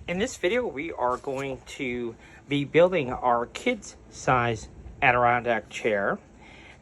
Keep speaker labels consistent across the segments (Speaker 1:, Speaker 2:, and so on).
Speaker 1: In this video, we are going to be building our kids size Adirondack chair,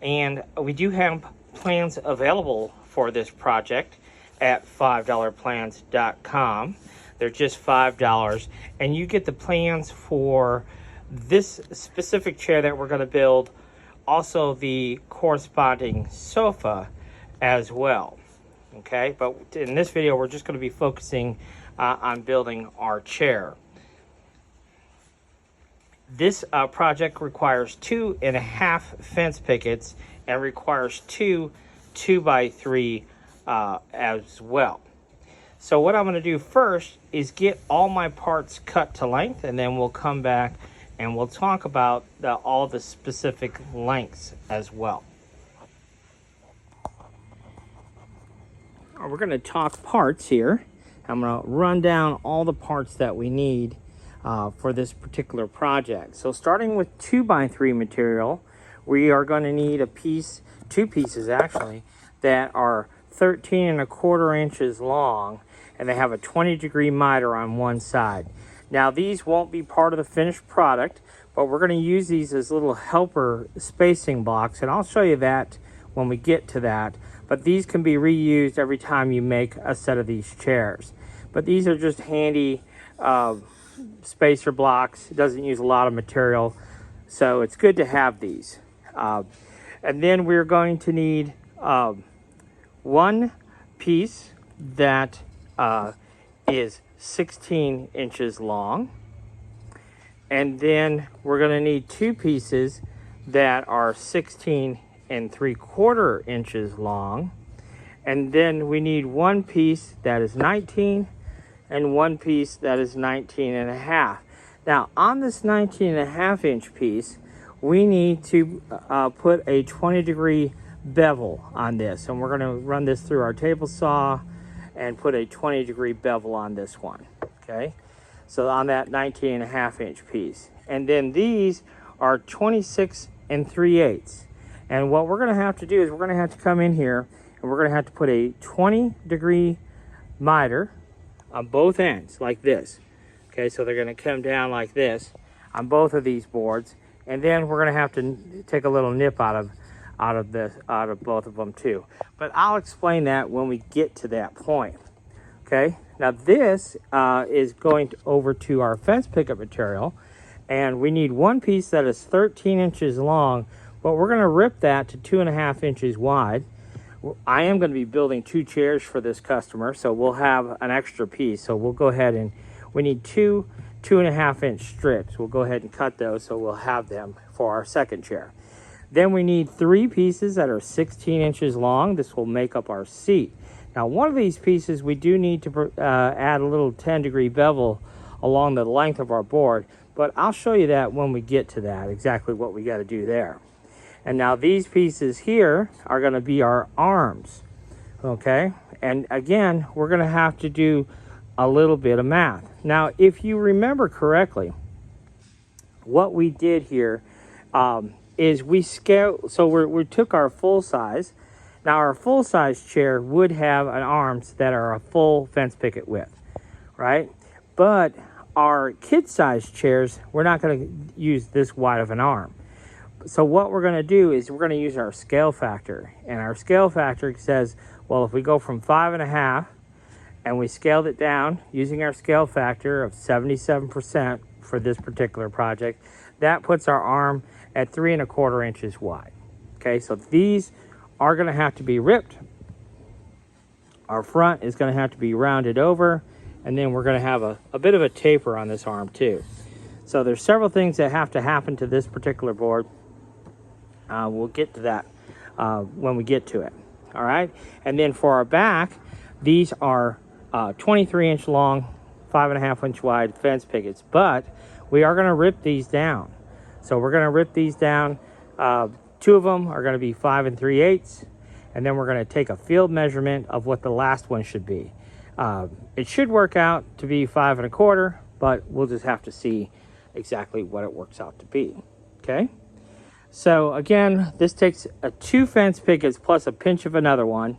Speaker 1: and we do have plans available for this project at $5plans.com. They're just $5, and you get the plans for this specific chair that we're going to build, also the corresponding sofa as well. Okay, but in this video we're just going to be focusing on building our chair. This project requires 2.5 fence pickets and requires two 2x3 as well. So what I'm going to do first is get all my parts cut to length, and then we'll come back and we'll talk about all the specific lengths as well. We're going to talk parts here. I'm going to run down all the parts that we need for this particular project. So starting with 2x3 material, we are going to need two pieces actually, that are 13.25 inches long, and they have a 20-degree miter on one side. Now these won't be part of the finished product, but we're going to use these as little helper spacing blocks, and I'll show you that when we get to that. But these can be reused every time you make a set of these chairs. But these are just handy spacer blocks. It doesn't use a lot of material, so it's good to have these. And then we're going to need one piece that is 16 inches long. And then we're going to need two pieces that are 16.75 inches long. And then we need one piece that is 19 and one piece that is 19.5. Now on this 19.5 inch piece, we need to put a 20-degree bevel on this, and we're going to run this through our table saw and put a 20-degree bevel on this one. Okay, so on that 19.5 inch piece. And then these are 26 3/8. And what we're going to have to do is we're going to have to come in here and we're going to have to put a 20-degree miter on both ends like this. Okay, so they're going to come down like this on both of these boards, and then we're going to have to take a little nip out of both of them too. But I'll explain that when we get to that point. Okay, now this is going over to our fence picket material, and we need one piece that is 13 inches long, but we're going to rip that to 2.5 inches wide. I am going to be building two chairs for this customer, so we'll have an extra piece. So we'll go ahead and we need two 2.5 inch strips. We'll go ahead and cut those, so we'll have them for our second chair. Then we need three pieces that are 16 inches long. This will make up our seat. Now one of these pieces we do need to add a little 10-degree bevel along the length of our board, but I'll show you that when we get to that, exactly what we got to do there. And now these pieces here are going to be our arms, okay? And again, we're going to have to do a little bit of math. Now, if you remember correctly, what we did here is we scaled, so we took our full size. Now, our full size chair would have an arms that are a full fence picket width, right? But our kid size chairs, we're not going to use this wide of an arm. So what we're going to do is we're going to use our scale factor, and our scale factor says, well, if we go from 5.5 and we scaled it down using our scale factor of 77% for this particular project, that puts our arm at 3.25 inches wide. Okay, so these are going to have to be ripped. Our front is going to have to be rounded over, and then we're going to have a bit of a taper on this arm too. So there's several things that have to happen to this particular board. We'll get to that when we get to it. All right, and then for our back, these are 23 inch long, 5.5 inch wide fence pickets, but we are going to rip these down. So we're going to rip these down. Two of them are going to be 5 3/8, and then we're going to take a field measurement of what the last one should be. It should work out to be 5 1/4, but we'll just have to see exactly what it works out to be. Okay. So again, this takes two fence pickets plus a pinch of another one,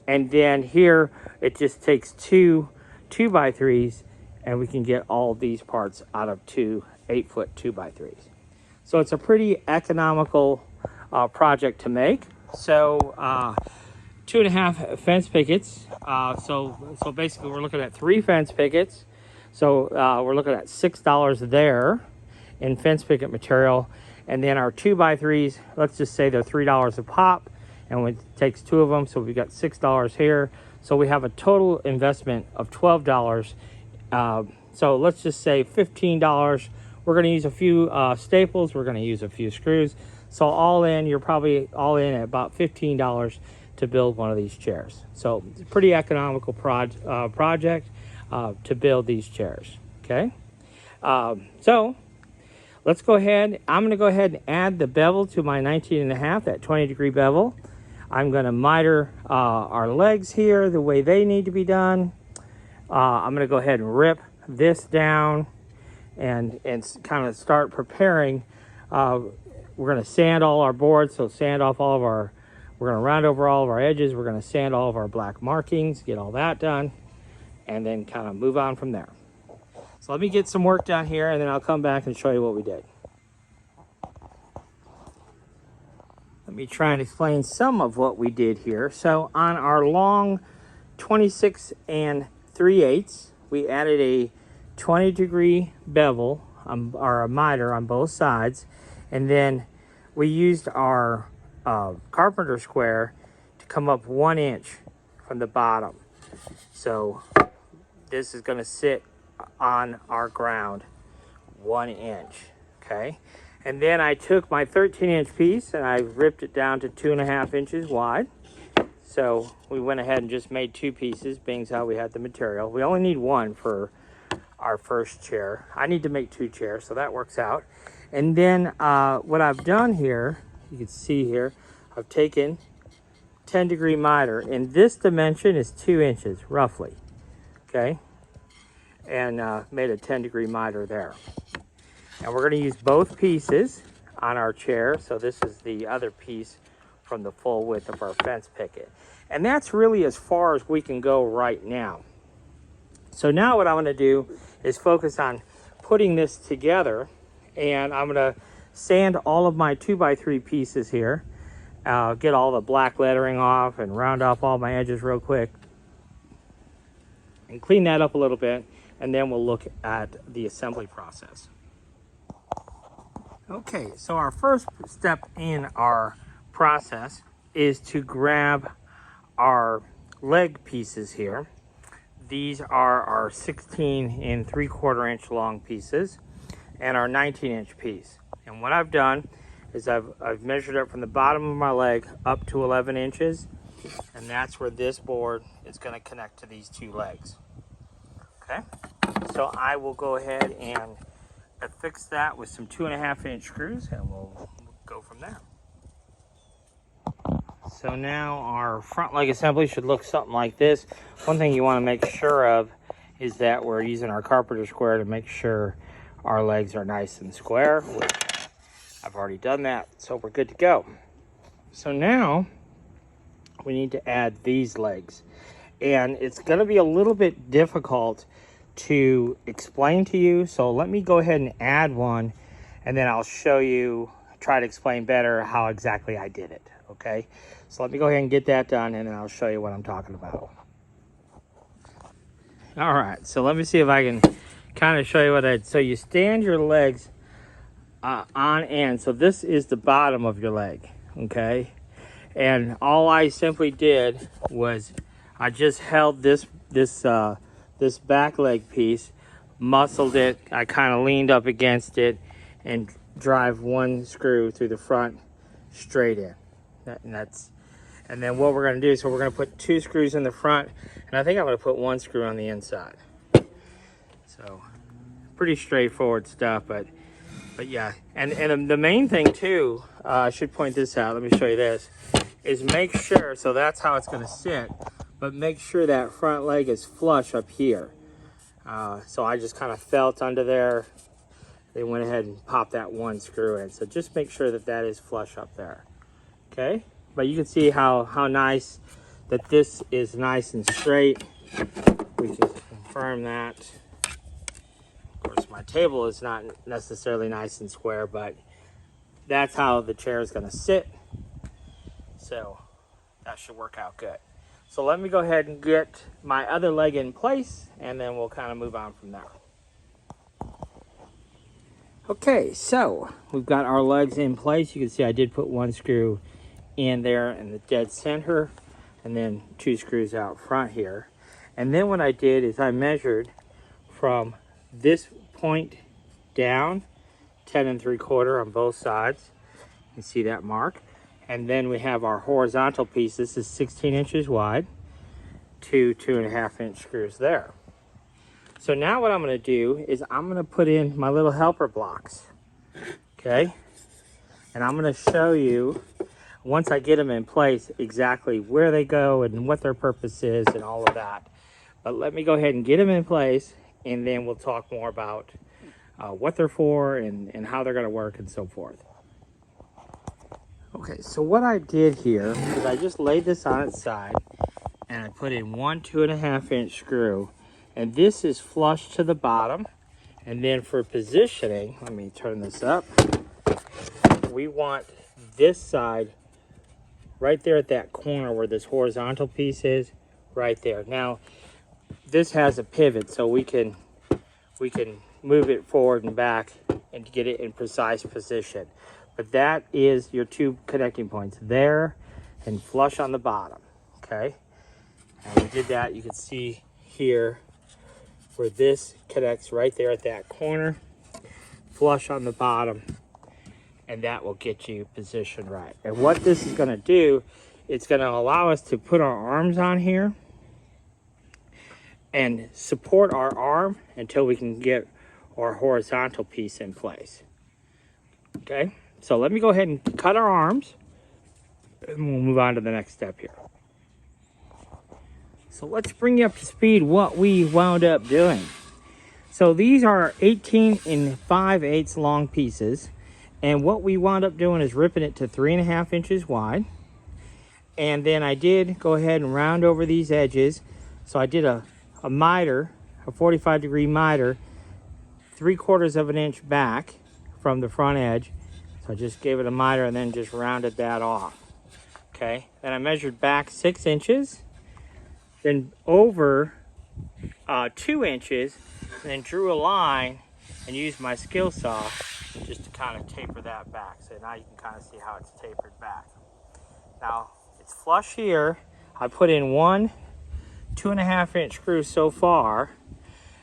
Speaker 1: and then here it just takes two 2x3s and we can get all of these parts out of two 8-foot 2x3s. So it's a pretty economical project to make. So 2.5 fence pickets. So basically we're looking at 3 fence pickets. So we're looking at $6 there in fence picket material. And then our 2x3s, let's just say they're $3 a pop, and it takes 2 of them, so we've got $6 here. So we have a total investment of $12. So let's just say $15. We're going to use a few staples. We're going to use a few screws. So all in, you're probably all in at about $15 to build one of these chairs. So it's a pretty economical project to build these chairs. Okay. So let's go ahead. I'm going to go ahead and add the bevel to my 19.5, that 20-degree bevel. I'm going to miter our legs here the way they need to be done. I'm going to go ahead and rip this down and kind of start preparing. We're going to sand all our boards, so sand off all of our, we're going to round over all of our edges. We're going to sand all of our black markings, get all that done, and then kind of move on from there. So let me get some work done here, and then I'll come back and show you what we did. Let me try and explain some of what we did here. So on our long 26 3/8, we added a 20-degree bevel or a miter on both sides, and then we used our carpenter square to come up 1 inch from the bottom. So this is going to sit on our ground 1 inch. Okay, and then I took my 13-inch piece and I ripped it down to 2.5 inches wide. So we went ahead and just made 2 pieces, being as how we had the material. We only need 1 for our first chair. I need to make 2 chairs, so that works out. And then what I've done here, you can see here, I've taken 10-degree miter, and this dimension is 2 inches roughly. Okay, and made a 10-degree miter there. And we're going to use both pieces on our chair. So this is the other piece from the full width of our fence picket. And that's really as far as we can go right now. So now what I'm going to do is focus on putting this together, and I'm going to sand all of my 2x3 pieces here. Get all the black lettering off and round off all my edges real quick and clean that up a little bit, and then we'll look at the assembly process. Okay, so our first step in our process is to grab our leg pieces here. These are our 16 3/4 inch long pieces and our 19-inch piece. And what I've done is I've measured up from the bottom of my leg up to 11 inches, and that's where this board is going to connect to these 2 legs. Okay, so I will go ahead and affix that with some 2.5-inch screws, and we'll go from there. So now our front leg assembly should look something like this. One thing you want to make sure of is that we're using our carpenter square to make sure our legs are nice and square, which I've already done that, so we're good to go. So now we need to add these legs, and it's going to be a little bit difficult to explain to you, so let me go ahead and add one, and then I'll show you, try to explain better how exactly I did it. Okay, so let me go ahead and get that done, and then I'll show you what I'm talking about. All right, so let me see if I can kind of show you what I did. So you stand your legs on end. So this is the bottom of your leg, okay? And all I simply did was I just held this back leg piece, muscled it, I kind of leaned up against it, and drive 1 screw through the front straight in. And then what we're going to do is, so we're going to put 2 screws in the front, and I think I'm going to put 1 screw on the inside. So pretty straightforward stuff, but yeah. And the main thing too, I should point this out, let me show you this, is make sure, so that's how it's going to sit, but make sure that front leg is flush up here. So I just kind of felt under there. They went ahead and popped that 1 screw in. So just make sure that that is flush up there. Okay? But you can see how nice that this is nice and straight. We can confirm that. course, my table is not necessarily nice and square, but that's how the chair is going to sit. So that should work out good. So let me go ahead and get my other leg in place, and then we'll kind of move on from there. Okay, so we've got our legs in place. You can see I did put one screw in there in the dead center, and then 2 screws out front here. And then what I did is I measured from this point down 10 3/4 on both sides. You can see that mark. And then we have our horizontal piece. This is 16 inches wide, 2 2.5 inch screws there. So now what I'm going to do is I'm going to put in my little helper blocks, okay? And I'm going to show you, once I get them in place, exactly where they go and what their purpose is and all of that. But let me go ahead and get them in place, and then we'll talk more about what they're for and how they're going to work and so forth. Okay, so what I did here is I just laid this on its side, and I put in one 2.5 inch screw. And this is flush to the bottom. And then for positioning, let me turn this up. We want this side right there at that corner where this horizontal piece is, right there. Now, this has a pivot, so we can move it forward and back and get it in precise position. But that is your 2 connecting points there and flush on the bottom, okay? And we did that, you can see here, where this connects right there at that corner, flush on the bottom, and that will get you positioned right. And what this is going to do, it's going to allow us to put our arms on here and support our arm until we can get our horizontal piece in place. Okay, so let me go ahead and cut our arms, and we'll move on to the next step here. So let's bring you up to speed what we wound up doing. So these are 18 5/8 long pieces. And what we wound up doing is ripping it to 3.5 inches wide. And then I did go ahead and round over these edges. So I did a miter, a 45-degree miter, 3/4 of an inch back from the front edge. So I just gave it a miter and then just rounded that off. Okay, then I measured back 6 inches. Then over 2 inches, and then drew a line and used my skill saw just to kind of taper that back. So now you can kind of see how it's tapered back. Now it's flush here. I put in one 2.5 inch screw so far,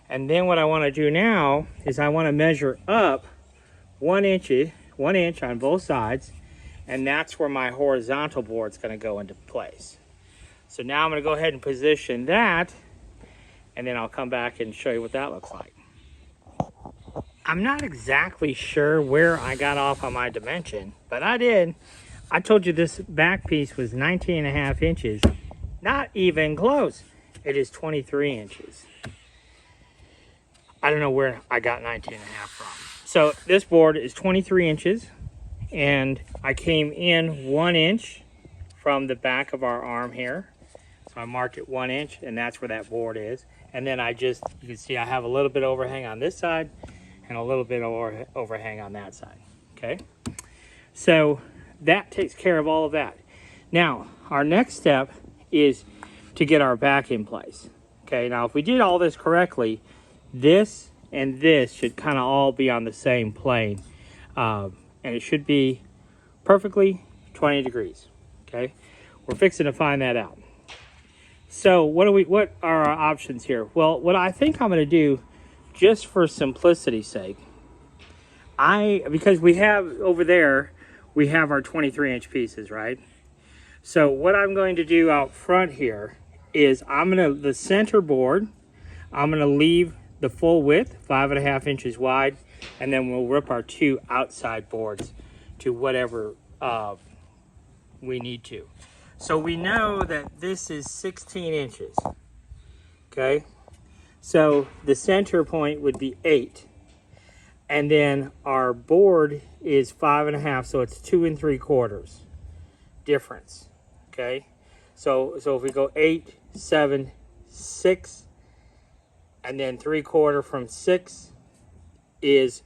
Speaker 1: and then what I want to do now is I want to measure up 1 inch on both sides, and that's where my horizontal board's going to go into place. So now I'm going to go ahead and position that, and then I'll come back and show you what that looks like. I'm not exactly sure where I got off on my dimension, but I did. I told you this back piece was 19.5 inches. Not even close. It is 23 inches. I don't know where I got 19.5 from. So this board is 23 inches, and I came in 1 inch from the back of our arm here. So I marked it 1 inch, and that's where that board is. And then you can see I have a little bit overhang on this side and a little bit of overhang on that side, okay? So that takes care of all of that. Now, our next step is to get our back in place, okay? Now, if we did all this correctly, this and this should kind of all be on the same plane. And it should be perfectly 20 degrees, okay? We're fixing to find that out. So what are our options here? Well, what I think I'm going to do, just for simplicity's sake, because we have over there, we have our 23 inch pieces, right? So what I'm going to do out front here is the center board, I'm going to leave the full width, 5.5 inches wide, and then we'll rip our 2 outside boards to whatever we need to. So we know that this is 16 inches, okay? So the center point would be 8. And then our board is 5.5, so it's 2 3/4 difference, okay? So if we go 8, 7, 6, and then 3/4 from 6 is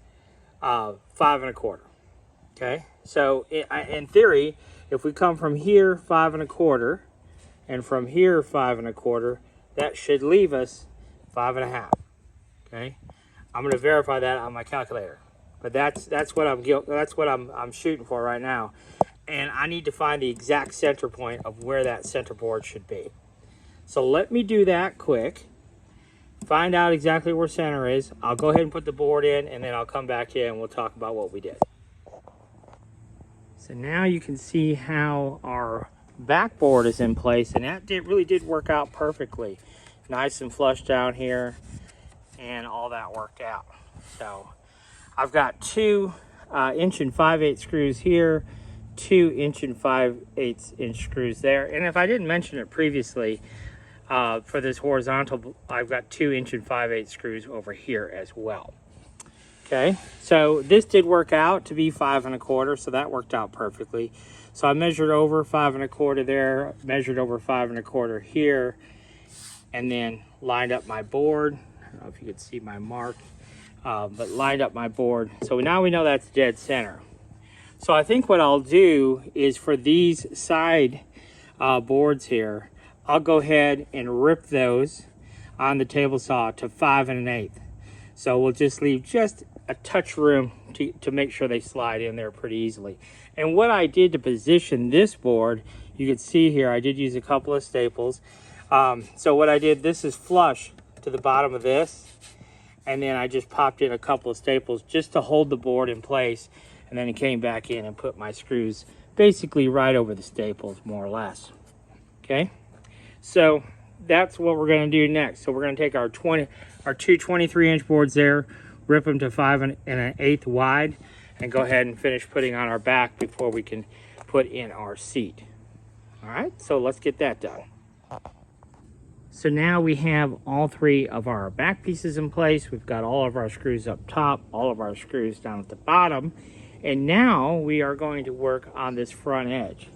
Speaker 1: 5 1/4. Okay, so in theory, if we come from here 5 1/4 and from here 5 1/4, that should leave us 5 1/2. Okay, I'm going to verify that on my calculator, but that's what I'm shooting for right now, and I need to find the exact center point of where that center board should be. So let me do that quick. Find out exactly where center is. I'll go ahead and put the board in, and then I'll come back here and we'll talk about what we did. So now you can see how our backboard is in place, and that really did work out perfectly. Nice and flush down here, and all that worked out. So I've got 2 inch and 5/8 screws here, 2 inch and 5/8 inch screws there. And if I didn't mention it previously, for this horizontal, I've got 2 inch and 5/8 screws over here as well. Okay, so this did work out to be 5 1/4, so that worked out perfectly. So I measured over 5 1/4 there, measured over 5 1/4 here, and then lined up my board. I don't know if you could see my mark, but lined up my board. So now we know that's dead center. So I think what I'll do is for these side boards here, I'll go ahead and rip those on the table saw to 5 1/8. So we'll just leave just a touch room to make sure they slide in there pretty easily. And what I did to position this board, you can see here, I did use a couple of staples. So what I did, this is flush to the bottom of this, and then I just popped in a couple of staples just to hold the board in place, and then it came back in and put my screws basically right over the staples, more or less. Okay, so that's what we're going to do next. So we're going to take our 2 23-inch boards there, rip them to 5 1/8 wide, and go ahead and finish putting on our back before we can put in our seat. All right, so let's get that done. So now we have all 3 of our back pieces in place. We've got all of our screws up top, all of our screws down at the bottom, and now we are going to work on this front edge.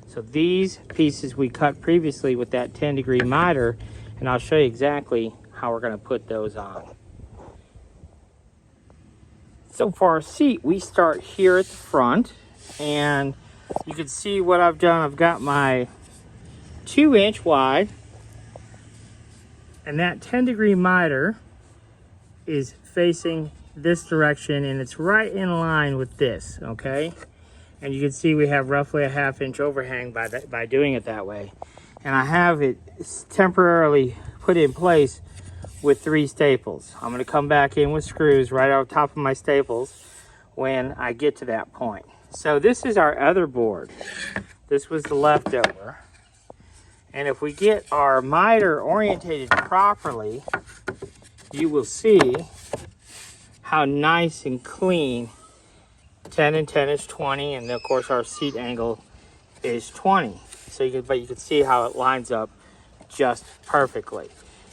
Speaker 1: So these pieces we cut previously with that 10-degree miter, and I'll show you exactly how we're going to put those on. So for our seat, we start here at the front, and you can see what I've done. I've got my 2-inch wide, and that 10-degree miter is facing this direction, and it's right in line with this, okay? And you can see we have roughly a 1/2 inch overhang by doing it that way. And I have it temporarily put in place with 3 staples. I'm going to come back in with screws right on top of my staples when I get to that point. So this is our other board. This was the leftover. And if we get our miter orientated properly, you will see how nice and clean 10 and 10 is 20, and of course our seat angle is 20. So you can see how it lines up just perfectly.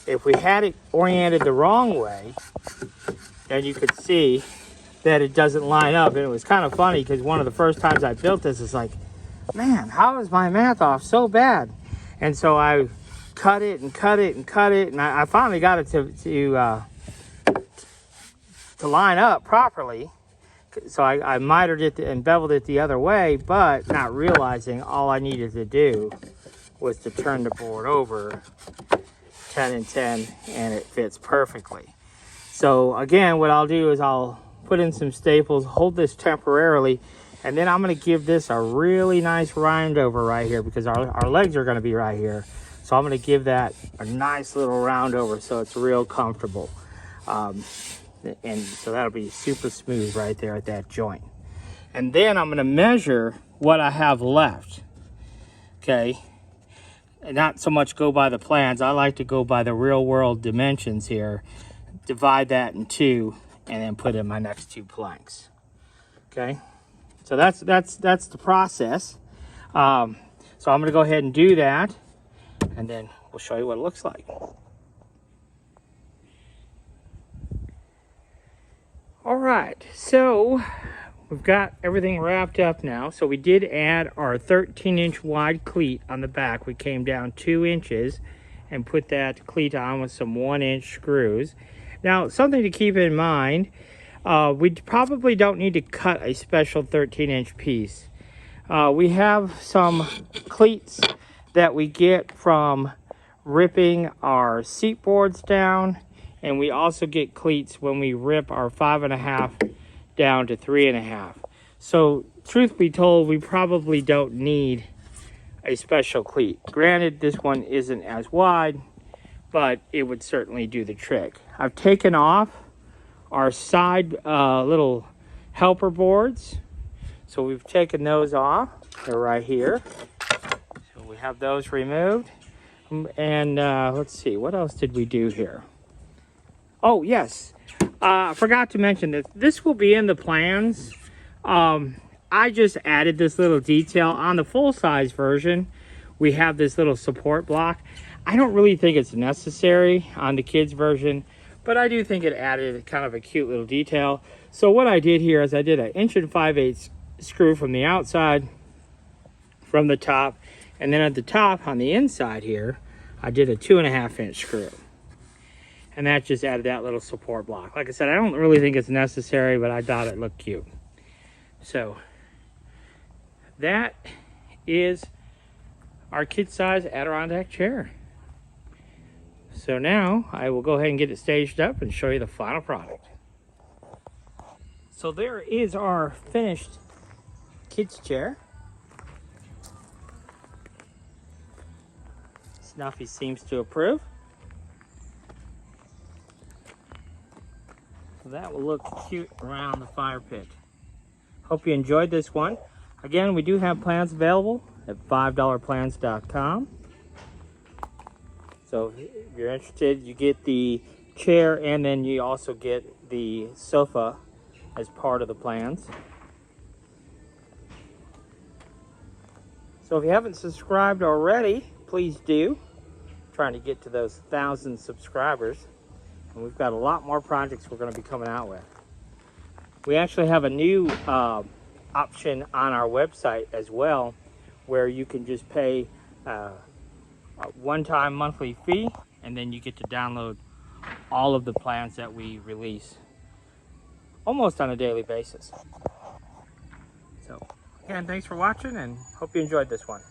Speaker 1: If we had it oriented the wrong way, then you could see that it doesn't line up. And it was kind of funny because one of the first times I built this, it's like, man, how is my math off so bad? And so I cut it and cut it and cut it, and I finally got it to line up properly. So I mitered it and beveled it the other way, but not realizing all I needed to do was to turn the board over 10 and 10, and it fits perfectly. So again, what I'll do is I'll put in some staples, hold this temporarily, and then I'm going to give this a really nice round over right here because our legs are going to be right here. So I'm going to give that a nice little round over so it's real comfortable. And so that'll be super smooth right there at that joint. And then I'm going to measure what I have left. Okay. And not so much go by the plans. I like to go by the real world dimensions here. Divide that in 2 and then put in my next 2 planks. Okay. So that's the process. So I'm going to go ahead and do that, and then we'll show you what it looks like. All right, so we've got everything wrapped up now. So we did add our 13-inch wide cleat on the back. We came down 2 inches and put that cleat on with some 1-inch screws. Now, something to keep in mind, We probably don't need to cut a special 13-inch piece. We have some cleats that we get from ripping our seat boards down, and we also get cleats when we rip our 5.5 down to 3.5. So truth be told, we probably don't need a special cleat. Granted, this one isn't as wide, but it would certainly do the trick. I've taken off our side little helper boards. So we've taken those off. They're right here. So we have those removed. And let's see, what else did we do here? Oh, yes. I forgot to mention that this will be in the plans. I just added this little detail. On the full-size version, we have this little support block. I don't really think it's necessary on the kids version, but I do think it added kind of a cute little detail. So what I did here is I did an 1 5/8 screw from the outside, from the top, and then at the top on the inside here, I did a 2.5-inch screw. And that just added that little support block. Like I said, I don't really think it's necessary, but I thought it looked cute. So that is our kid-size Adirondack chair. So now I will go ahead and get it staged up and show you the final product. So there is our finished kids chair. Snuffy seems to approve. So that will look cute around the fire pit. Hope you enjoyed this one. Again, we do have plans available at $5plans.com. So if you're interested, you get the chair and then you also get the sofa as part of the plans. So if you haven't subscribed already, please do. I'm trying to get to those 1,000 subscribers. And we've got a lot more projects we're going to be coming out with. We actually have a new option on our website as well, where you can just pay a one-time monthly fee, and then you get to download all of the plans that we release almost on a daily basis. So again, thanks for watching and hope you enjoyed this one.